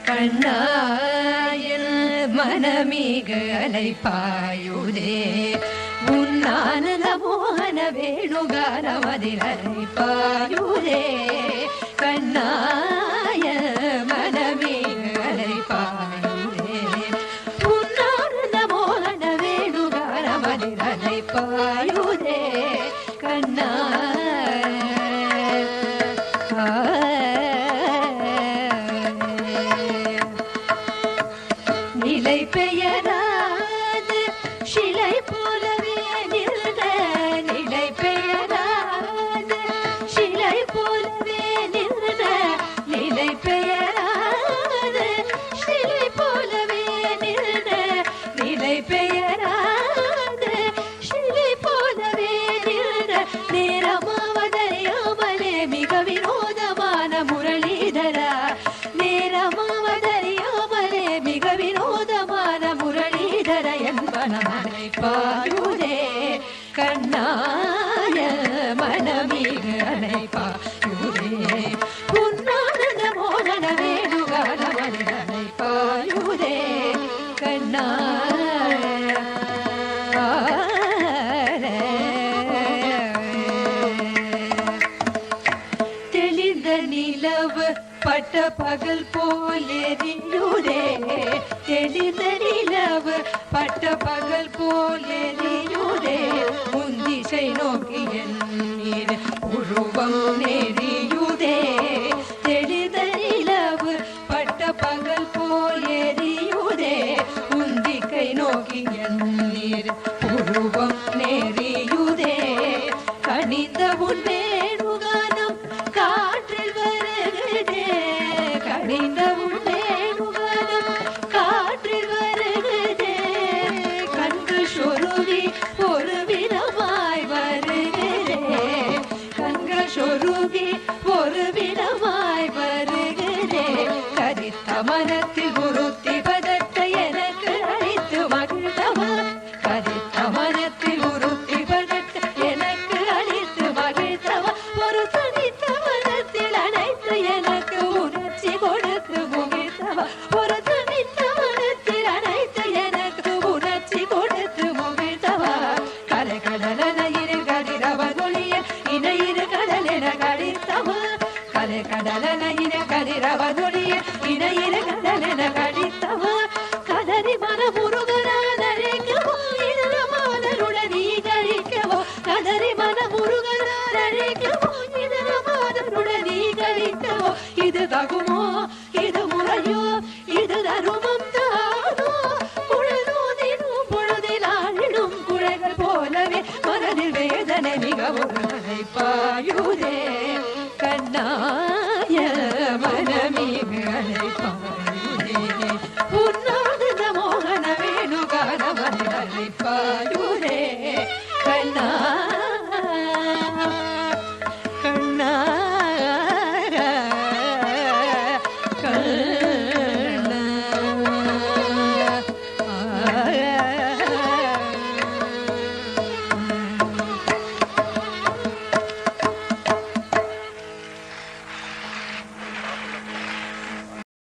கண்ணாயன் மனமிக அலைப்பாயுதே உன்னானந்த மோகன வேணுகானமதில் அலைப்பாயுதே கண்ணாய மனமிக அலைப்பாயுதே உன்னானந்த மோகன வேணுகானமதில் அலைப்பாயுதே கண்ணா நிலை பெயராது சிலை போலவே நின்ற நிலை பெயராது சிலை போலவே நின்ற நிலை பெயராது சிலை போலவே நின்ற நிலை பெயராது சிலை போலவே நின்ற நேரமாவதறியாமலே மிக வினோதமான முரளிதரா நேரமாவதறியாமலே மிக வினோதமான முரளிதர என்பனமனை பாயுதே கண்ணாய மனமிக அனைப்பாயுதே உன்னானந்த மோகன வேணுகானமனை பாயுதே கண்ணாய தெளிந்த நிலவு பட்ட பகல் போலெறியுதே தெளிந்த நிலவு பட்ட பகல் போலெறியுதே முந்திசை நோக்கிய நீர் உருவம் நெறியுதே தெளிந்த நிலவு பட்ட பகல் போலெறியுதே முந்திக்கை நோக்கிய நீர் உருவம் நெறியுதே கணிந்த உன்னேனுகானம் காற்றில் வருகிறதே கணிந்த உன்னேனுகானம் காற்றில் வருகிறதே கண்கள் சொருவி ஒரு விதமாய் வருகிறதே கண்கள் சொருவி ஒரு விதமாய் வருகிறதே கரித்த மனத்தில் உறுத்தி பதத்தை எனக்கு அழைத்து மகிழ்ந்தவா கரித்த மனத்தில் உறுத்தி பதத்தை எனக்கு அழைத்து மகிழ்ந்தவா ஒரு தனித்த மனத்தில் அனைத்து எனக்கு உணர்ச்சி கொடுத்து முகிழ்ந்தவா ஒரு தனித்த மனத்தில் அனைத்து எனக்கு உணர்ச்சி கொடுத்து முகிழ்ந்தவா கலை கடலன இரு கதிரவனொழிய இணையிரு கடலென கடித்தவா கலை கடலன இரு கதிரவனொழிய இணையிரு கடலென கடித்தவா கதறி மன முருகனாதரிக்கவோ இதரமாதருடன் நீ கழிக்கவோ கதறி மன முருகனாதரிக்கவோ இதரமாதருடன் நீ கழிக்கவோ இது தகுமோ இது முறையோ இது தருமம் தானோ பொழுதோதினும் பொழுதில் ஆழிடும் குழைகள் போலவே மனதில் வேதனை மிகவும் அழைப்பாயுதே கண்ணாய மனமிக அழைப்பாயுதே உன்னானந்த மோகன வேணுகானமதில் அழைப்பாயுதே கண்ணா